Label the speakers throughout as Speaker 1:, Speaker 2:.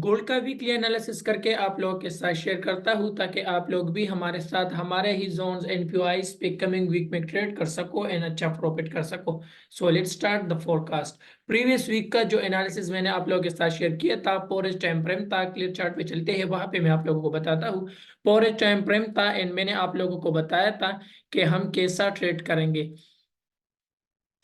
Speaker 1: Gold का weekly analysis करके आप लोगों के साथ शेयर करता हूँ ताकि आप लोग भी हमारे साथ हमारे ही जोन्स एनपीआईज पे कमिंग वीक में ट्रेड कर सको एंड अच्छा प्रॉफिट कर सको। So let's start the forecast. Previous week का जो एनालिसिस मैंने आप लोगों के साथ शेयर किया था पोरेज टाइम फ्रेम था, क्लियर चार्ट पे चलते हैं वहां पे मैं आप लोगों को बताता हूँ। पोरेज टाइम फ्रेम था एंड मैंने आप लोगों को बताया था कि हम कैसा ट्रेड करेंगे।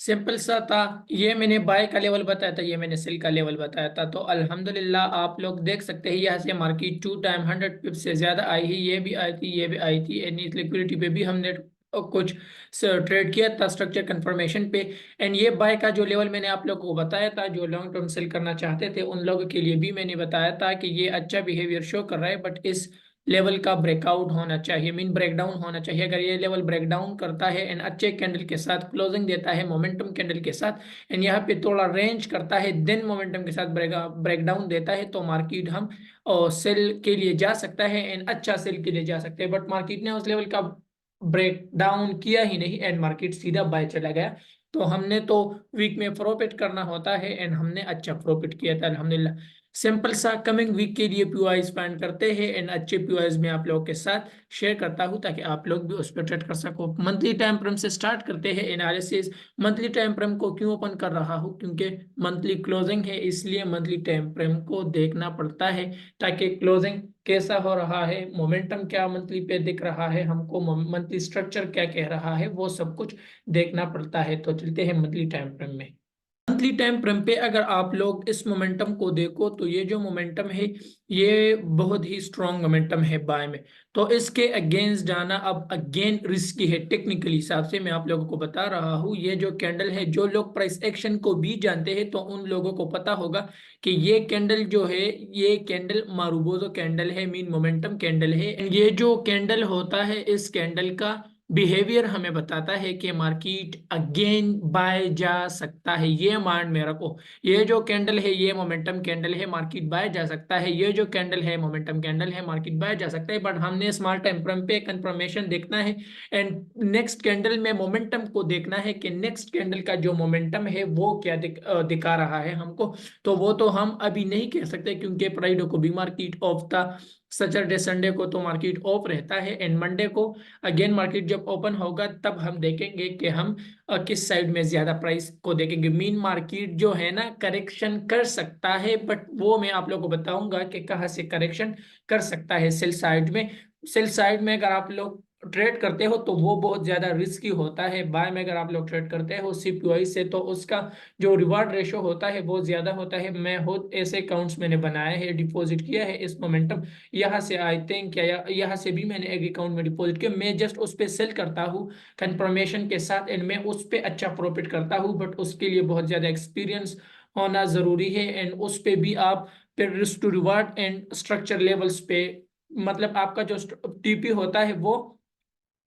Speaker 1: सिंपल सा था। ये मैंने बाय का लेवल बताया था, ये मैंने सेल का लेवल बताया था। तो अल्हम्दुलिल्लाह आप लोग देख सकते हैं यहाँ से मार्केट 2 टाइम 100 पिप से ज्यादा आई है। ये भी आई थी, ये भी आई थी एंड इस लिक्विडिटी पे भी हमने कुछ ट्रेड किया था स्ट्रक्चर कंफर्मेशन पे। एंड ये बाय का जो लेवल मैंने आप लोगों को बताया था, जो लॉन्ग टर्म सेल करना चाहते थे उन लोगों के लिए भी मैंने बताया था कि ये अच्छा बिहेवियर शो कर रहा है, बट इस लेवल का ब्रेकआउट होना चाहिए, मीन ब्रेकडाउन होना चाहिए। अगर ये लेवल ब्रेकडाउन करता है एंड अच्छे कैंडल के साथ क्लोजिंग देता है मोमेंटम कैंडल के साथ एंड यहाँ पे थोड़ा रेंज करता है देन मोमेंटम के साथ ब्रेकडाउन देता है तो मार्केट हम सेल के लिए जा सकता है एंड अच्छा सेल के लिए जा सकते हैं। बट मार्केट ने उस लेवल का ब्रेक डाउन किया ही नहीं एंड मार्केट सीधा बाय चला गया। तो हमने तो वीक में प्रॉफिट करना होता है एंड हमने अच्छा प्रॉफिट किया था अल्हम्दुलिल्लाह। सिंपल सा कमिंग वीक के लिए पीओआईज फाइंड करते हैं एंड अच्छे पीओआईज में आप लोगों के साथ शेयर करता हूं ताकि आप लोग भी उस पर ट्रेड कर सको। मंथली टाइम फ्रेम से स्टार्ट करते हैं एनालिसिस। मंथली टाइम फ्रेम को क्यों ओपन कर रहा हूं, क्योंकि मंथली क्लोजिंग है इसलिए मंथली टाइम फ्रेम को देखना पड़ता है ताकि क्लोजिंग कैसा हो रहा है, मोमेंटम क्या मंथली पे दिख रहा है, हमको मंथली स्ट्रक्चर क्या कह रहा है, वो सब कुछ देखना पड़ता है। तो चलते हैं मंथली टाइम फ्रेम में। मंथली टाइम फ्रेम पे अगर आप लोग इस मोमेंटम को देखो तो ये जो मोमेंटम है ये बहुत ही स्ट्रॉन्ग मोमेंटम है बाय में। तो इसके अगेंस्ट जाना अब अगेन रिस्की है टेक्निकली हिसाब से। मैं आप लोगों को बता रहा हूँ ये जो कैंडल है, जो लोग प्राइस एक्शन को भी जानते हैं तो उन लोगों को पता होगा कि ये कैंडल जो है ये कैंडल मारुबोजो कैंडल है, मीन मोमेंटम कैंडल है। ये जो कैंडल होता है इस कैंडल का बिहेवियर हमें बताता है कि मार्केट अगेन बाय जा सकता है। ये माइंड में रखो, ये जो कैंडल है ये मोमेंटम कैंडल है, मार्केट बाय जा सकता है। ये जो कैंडल है मोमेंटम कैंडल है, मार्केट बाय जा सकता है। बट हमने स्मॉल टाइम फ्रेम पे कंफर्मेशन देखना है एंड नेक्स्ट कैंडल में मोमेंटम को देखना है कि नेक्स्ट कैंडल का जो मोमेंटम है वो क्या दिखा रहा है हमको। तो वो तो हम अभी नहीं कह सकते क्योंकि फ्राइडे को भी मार्केट ऑफ था, सैटरडे संडे को तो मार्केट ऑफ रहता है एंड मंडे को अगेन मार्केट जब ओपन होगा तब हम देखेंगे कि हम किस साइड में ज्यादा प्राइस को देखेंगे। मीन मार्केट जो है ना करेक्शन कर सकता है, बट वो मैं आप लोगों को बताऊंगा कि कहाँ से करेक्शन कर सकता है। सेल साइड में, सेल साइड में अगर आप लोग ट्रेड करते हो तो वो बहुत ज्यादा रिस्की होता है। बाय में अगर आप लोग ट्रेड करते हो सीपीओआई से तो उसका जो रिवार्ड रेशो होता है बहुत ज्यादा होता है। मैं खुद ऐसे अकाउंट्स मैंने बनाए हैं, डिपॉजिट किया है इस मोमेंटम। यहाँ से आई थिंक क्या यहाँ से भी मैंने एक अकाउंट में डिपॉजिट किया। मैं जस्ट उस पर सेल करता हूँ कंफर्मेशन के साथ एंड मैं उस पर अच्छा प्रॉफिट करता हूँ, बट उसके लिए बहुत ज्यादा एक्सपीरियंस होना जरूरी है एंड उस पे भी आप फिर risk to reward and structure levels पे, मतलब आपका जो टीपी होता है वो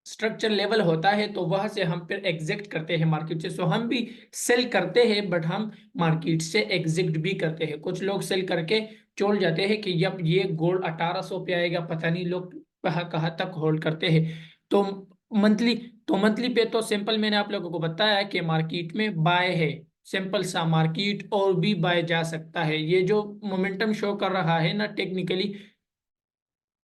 Speaker 1: स्ट्रक्चर लेवल होता है तो वहां से हम फिर एग्जिट करते हैं मार्केट से। सो हम भी सेल करते हैं बट हम मार्केट से एग्जिट भी करते हैं। कुछ लोग सेल करके छोड़ जाते हैं कि जब ये गोल्ड 1800 पे आएगा पता नहीं लोग कहाँ कहाँ तक होल्ड करते हैं। तो मंथली, तो मंथली पे तो सिंपल मैंने आप लोगों को बताया कि मार्केट में बाय है। सिंपल सा मार्केट और भी बाय जा सकता है। ये जो मोमेंटम शो कर रहा है ना टेक्निकली,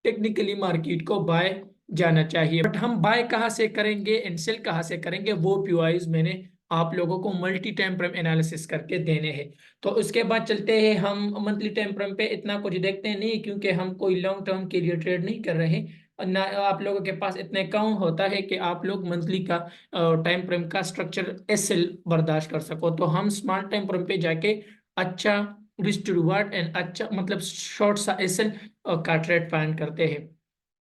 Speaker 1: टेक्निकली मार्केट को बाय जाना चाहिए। बट हम बाय कहाँ से करेंगे एंड सेल कहाँ से करेंगे वो पीओआईज मैंने आप लोगों को मल्टी टाइम फ्रेम एनालिसिस करके देने हैं। तो उसके बाद चलते हैं हम मंथली टाइम फ्रेम पे इतना कुछ देखते हैं नहीं क्योंकि हम कोई लॉन्ग टर्म के लिए ट्रेड नहीं कर रहे और ना आप लोगों के पास इतने कम होता है कि आप लोग मंथली का टाइम फ्रेम का स्ट्रक्चर एसएल बर्दाश्त कर सको। तो हम स्मॉल टाइम फ्रेम पे जाके अच्छा रिस्क टू रिवार्ड एंड अच्छा मतलब शॉर्ट सा एसएल का ट्रेड फाइंड करते हैं,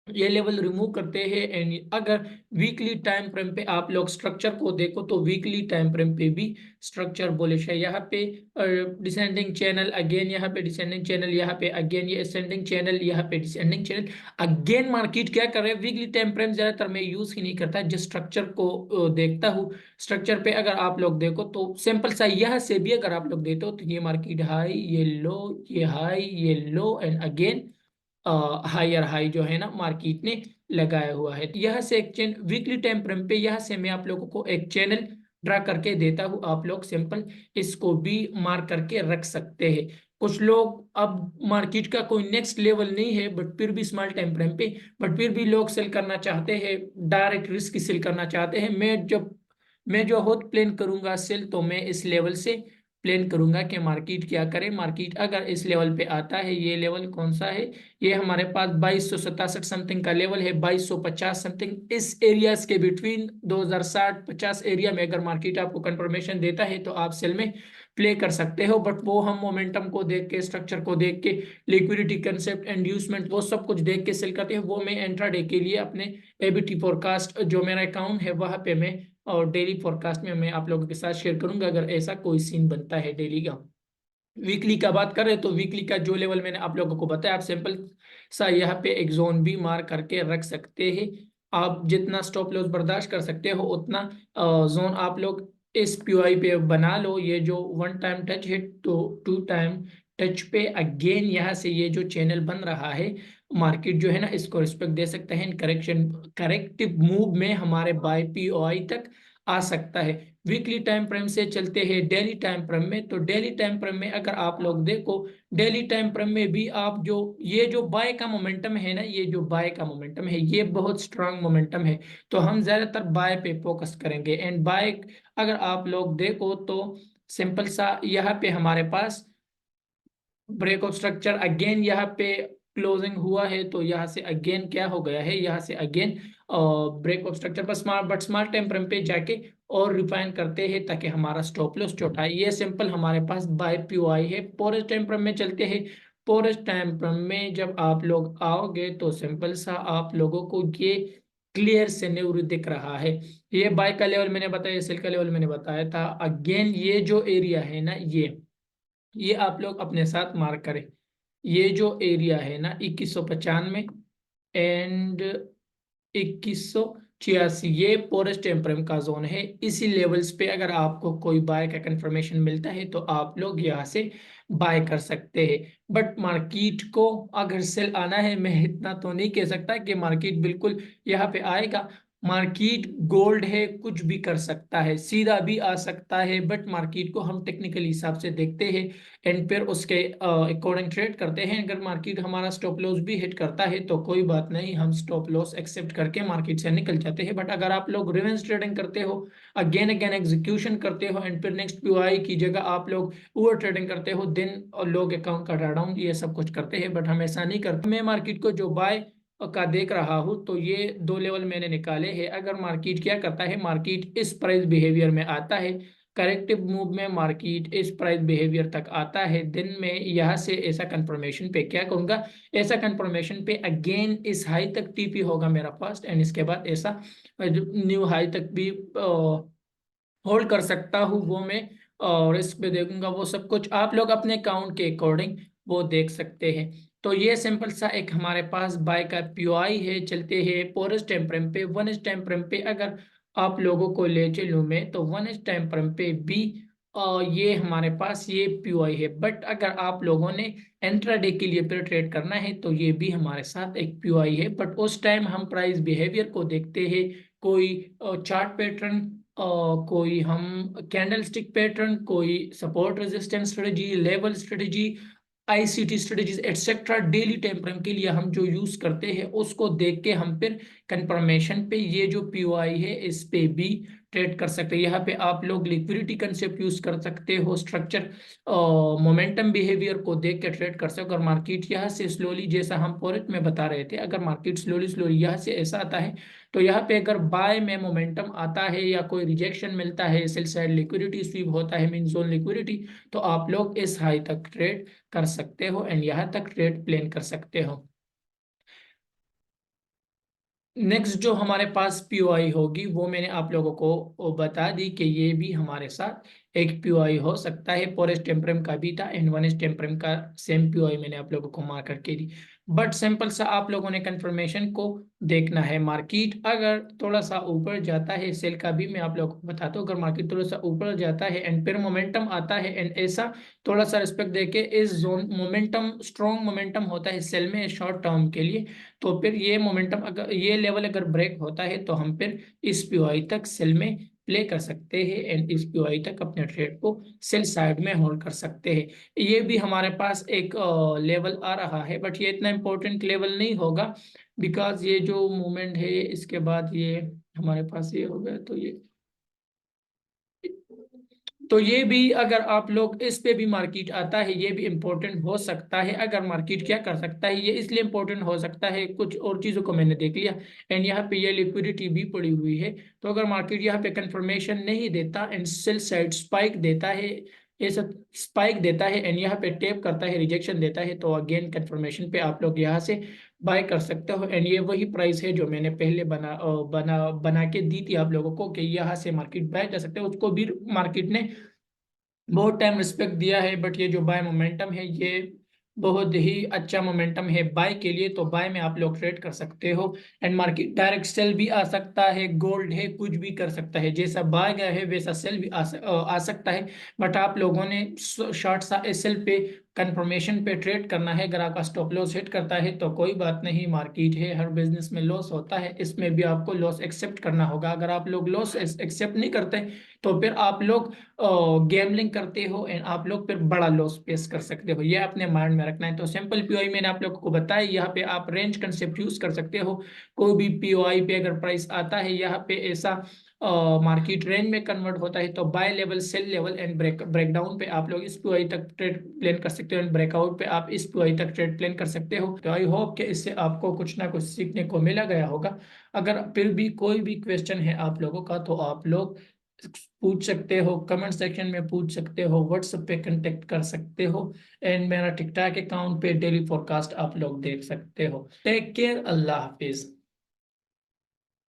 Speaker 1: ये लेवल रिमूव करते हैं। एंड अगर वीकली टाइम फ्रेम पे आप लोग स्ट्रक्चर को देखो तो वीकली टाइम फ्रेम पे भी स्ट्रक्चर बुलिश है। यहाँ पे डिसेंडिंग चैनल, अगेन यहाँ पे डिसेंडिंग चैनल, यहाँ पे अगेन ये असेंडिंग चैनल, यहाँ पे डिसेंडिंग चैनल। अगेन मार्केट क्या कर रहा है, वीकली टाइम फ्रेम ज्यादातर मैं यूज ही नहीं करता, जिस स्ट्रक्चर को देखता हूँ। स्ट्रक्चर पे अगर आप लोग देखो तो सिंपल सा यहाँ से भी अगर आप लोग देखते हो तो ये मार्केट हाई, ये लो, ये हाई, ये लो एंड अगेन हायर हाई जो है ना मार्केट ने लगाया हुआ है। यह से एक चैन वीकली टाइम फ्रेम पे यह से मैं आप लोगों को एक चैनल ड्रा करके देता हूँ, आप लोग सिंपल इसको भी मार्क करके रख सकते हैं। कुछ लोग अब मार्केट का कोई नेक्स्ट लेवल नहीं है बट फिर भी स्मॉल टाइम फ्रेम पे, बट फिर भी लोग सेल करना चाहते हैं, डायरेक्ट रिस्क सेल करना चाहते हैं। मैं जो खुद प्लान करूंगा सेल, तो मैं इस लेवल से प्लान करूंगा कि मार्केट क्या करे। मार्केट अगर इस लेवल पे आता है, ये लेवल कौन सा है, ये हमारे पास 2267 समथिंग का लेवल है, 2250 समथिंग, इस एरियाज के बिटवीन 2060-50 एरिया में अगर मार्केट आपको कंफर्मेशन देता है तो आप सेल में प्ले कर सकते हो। बट वो हम मोमेंटम को देख के, स्ट्रक्चर को देख के, लिक्विडिटी कंसेप्ट, इंड्यूसमेंट, वो सब कुछ देख के सेल करते हैं। वो मैं इंट्राडे के लिए अपने एबीटी फोरकास्ट जो मेरा अकाउंट है वहां पे मैं, और डेली फोरकास्ट में मैं आप लोगों के साथ शेयर करूंगा अगर ऐसा कोई सीन बनता है डेली का। वीकली का बात करें तो वीकली का जो लेवल मैंने आप लोगों को बताया, आप सिंपल सा यहाँ पे एक जोन भी मार्क करके रख सकते हैं। आप जितना स्टॉप लॉस बर्दाश्त कर सकते हो उतना जोन आप लोग इस पीओआई पे बना लो। ये जो वन टाइम टच है तो टू टाइम टच पे अगेन यहाँ से ये जो चैनल बन रहा है, मार्केट जो है ना इसको रिस्पेक्ट दे सकता है। इन करेक्टिव मूव में हमारे बाय पीओआई तक आ सकता है। वीकली टाइम फ्रेम से चलते हैं डेली टाइम फ्रेम में, तो डेली टाइम फ्रेम में अगर आप लोग देखो, डेली टाइम फ्रेम में भी आप जो ये जो बाय का मोमेंटम है ना, ये जो बाय का मोमेंटम है ये बहुत स्ट्रांग मोमेंटम है। तो हम ज्यादातर बाय पे फोकस करेंगे। एंड बाय अगर आप लोग देखो तो सिंपल सा यहाँ पे हमारे पास ब्रेक ऑफ स्ट्रक्चर अगेन यहाँ पे क्लोजिंग हुआ है, तो यहाँ से अगेन क्या हो गया है, यहाँ से अगेन ब्रेक ऑफ स्ट्रक्चर पर स्मॉल टाइम फ्रेम पे जाके और रिफाइन करते हैं ताकि हमारा स्टॉप लॉस छोटा है। ये सिंपल हमारे पास बाय पीओआई है। पोरेज टाइम फ्रेम में चलते हैं। पोरेज टाइम फ्रेम में जब आप लोग आओगे तो सिंपल सा आप लोगों को ये क्लियर से न्यूज दिख रहा है। ये बाय का लेवल मैंने बताया, सेल का लेवल मैंने बताया था। अगेन ये जो एरिया है ना, ये आप लोग अपने साथ मार्क करें। ये जो एरिया है ना 2195 एंड 2186, ये पोरस टेम्परम का जोन है। इसी लेवल्स पे अगर आपको कोई बाय का कंफर्मेशन मिलता है तो आप लोग यहाँ से बाय कर सकते हैं। बट मार्केट को अगर सेल आना है, मैं इतना तो नहीं कह सकता कि मार्केट बिल्कुल यहाँ पे आएगा। मार्केट गोल्ड है, कुछ भी कर सकता है, सीधा भी आ सकता है, बट मार्केट को हम टेक्निकल हिसाब से देखते हैं एंड फिर उसके अकॉर्डिंग ट्रेड करते हैं। अगर मार्केट हमारा स्टॉप लॉस भी हिट करता है तो कोई बात नहीं, हम स्टॉप लॉस एक्सेप्ट करके मार्केट से निकल जाते हैं। बट अगर आप लोग रिवर्स ट्रेडिंग करते हो, अगेन अगेन एग्जीक्यूशन करते हो एंड फिर नेक्स्ट पीओआई की जगह आप लोग ओवर ट्रेडिंग करते हो, दिन और लोग अकाउंट का डाउन, ये सब कुछ करते हैं। बट हम ऐसा नहीं करते। मैं मार्केट को जो बाय का देख रहा हूँ तो ये दो लेवल मैंने निकाले हैं। अगर मार्केट क्या करता है, मार्केट इस प्राइस बिहेवियर में आता है, करेक्टिव मूव में मार्केट इस प्राइस बिहेवियर तक आता है दिन में, यहाँ से ऐसा कंफर्मेशन पे क्या करूंगा, ऐसा कंफर्मेशन पे अगेन इस हाई तक टीपी होगा मेरा फर्स्ट, एंड इसके बाद ऐसा न्यू हाई तक भी होल्ड कर सकता हूँ वो मैं, और इस पे देखूंगा। वो सब कुछ आप लोग अपने अकाउंट के अकॉर्डिंग वो देख सकते हैं। तो ये सिंपल सा एक हमारे पास बाय का पीओआई है। चलते हैं पोरस टाइम फ्रेम पे। वन इस टाइम फ्रेम पे अगर आप लोगों को ले चलूँ मैं, तो वन इस टाइम फ्रेम पे भी ये हमारे पास ये पीओआई है। बट अगर आप लोगों ने इंट्राडे के लिए फिर ट्रेड करना है तो ये भी हमारे साथ एक पीओआई है। बट उस टाइम हम प्राइस बिहेवियर को देखते हैं, कोई चार्ट पैटर्न, कोई हम कैंडल स्टिक पैटर्न, कोई support resistance strategy, level strategy, ICT strategies etcetera, daily time frame के लिए हम जो यूज करते हैं उसको देख के हम फिर कंफर्मेशन पे ये जो पीओआई है इस पे भी ट्रेड कर सकते हैं। यहाँ पे आप लोग लिक्विडिटी कंसेप्ट यूज कर सकते हो, स्ट्रक्चर, मोमेंटम बिहेवियर को देख के ट्रेड कर सकते हो। अगर मार्केट यहाँ से स्लोली, जैसा हम फॉरेक्स में बता रहे थे, अगर मार्केट स्लोली स्लोली यहाँ से ऐसा आता है तो यहाँ पे अगर बाय में मोमेंटम आता है या कोई रिजेक्शन मिलता है, सेल साइड लिक्विडिटी स्वीप होता है, मीन जोन लिक्विडिटी, तो आप लोग इस हाई तक ट्रेड कर सकते हो एंड यहाँ तक ट्रेड प्लेन कर सकते हो। नेक्स्ट जो हमारे पास पीओआई होगी वो मैंने आप लोगों को बता दी कि ये भी हमारे साथ एक पीओआई हो सकता है। पोरेस टेम्परम का भी था एंड वन एस टेम्परम का सेम पीओआई मैंने आप लोगों को मार्क करके दी। बट सिंपल सा आप लोगों ने कंफर्मेशन को देखना है। मार्केट अगर थोड़ा सा ऊपर जाता है, सेल का भी मैं आप लोगों को बताता हूँ, अगर मार्केट थोड़ा सा ऊपर जाता है एंड फिर मोमेंटम आता है एंड ऐसा थोड़ा सा रिस्पेक्ट देके इस जोन मोमेंटम, स्ट्रॉन्ग मोमेंटम होता है सेल में शॉर्ट टर्म के लिए, तो फिर ये मोमेंटम अगर ये लेवल अगर ब्रेक होता है तो हम फिर इस पीओआई तक सेल में प्ले कर सकते हैं एंड इस पीओआई तक अपने ट्रेड को सेल साइड में होल्ड कर सकते हैं। ये भी हमारे पास एक लेवल आ रहा है, बट ये इतना इंपॉर्टेंट लेवल नहीं होगा, बिकॉज ये जो मूवमेंट है इसके बाद ये हमारे पास ये हो गया, तो ये भी अगर आप लोग इस पे भी मार्केट आता है, ये भी इंपॉर्टेंट हो सकता है। अगर मार्केट क्या कर सकता है, ये इसलिए इंपॉर्टेंट हो सकता है, कुछ और चीजों को मैंने देख लिया एंड यहाँ पे ये लिक्विडिटी भी पड़ी हुई है, तो अगर मार्केट यहाँ पे कंफर्मेशन नहीं देता एंड सेल साइड स्पाइक देता है, ये सब स्पाइक देता है एंड यहाँ पे टेप करता है, रिजेक्शन देता है, तो अगेन कंफर्मेशन पे आप लोग यहाँ से बाय कर सकते हो। एंड ये वही प्राइस है जो मैंने पहले बना के दी थी आप लोगों को कि यहाँ से मार्केट बाय कर सकते हो, उसको भी मार्केट ने बहुत टाइम रिस्पेक्ट दिया है। बट ये जो बाय मोमेंटम है, ये बहुत ही अच्छा मोमेंटम है बाय के लिए, तो बाय में आप लोग ट्रेड कर सकते हो एंड मार्केट डायरेक्ट सेल भी आ सकता है, गोल्ड है, कुछ भी कर सकता है, जैसा बाय गया है वैसा सेल भी आ सकता है। बट आप लोगों ने शॉर्ट सा एसएल पे कंफर्मेशन पे ट्रेड करना है। अगर आपका स्टॉप लॉस हिट करता है तो कोई बात नहीं, मार्केट है, हर बिजनेस में लॉस होता है, इसमें भी आपको लॉस एक्सेप्ट करना होगा। अगर आप लोग लॉस एक्सेप्ट नहीं करते तो फिर आप लोग गैमलिंग करते हो एंड आप लोग फिर बड़ा लॉस फेस कर सकते हो, ये अपने माइंड में रखना है। तो सिंपल पीओआई मैंने आप लोगों को बताया, यहाँ पे आप रेंज कंसेप्ट यूज कर सकते हो। कोई भी पीओआई पे अगर प्राइस आता है यहाँ पे ऐसा मार्केट रेंज में कन्वर्ट होता है, तो buy level, sell level and breakdown पे आप लोग इस पीओआई तक ट्रेड प्लान कर सकते हो एंड ब्रेकआउट पे आप इस पीओआई तक ट्रेड प्लान कर सकते हो। तो आई होप कि इससे आपको कुछ ना कुछ सीखने को मिला गया होगा। अगर फिर भी कोई भी क्वेश्चन है आप लोगों का तो आप लोग पूछ सकते हो, कमेंट सेक्शन में पूछ सकते हो, व्हाट्सएप पे कांटेक्ट कर सकते हो एंड मेरा टिकटॉक अकाउंट पे डेली फोरकास्ट आप लोग देख सकते हो। टेक केयर, अल्लाह हाफिज।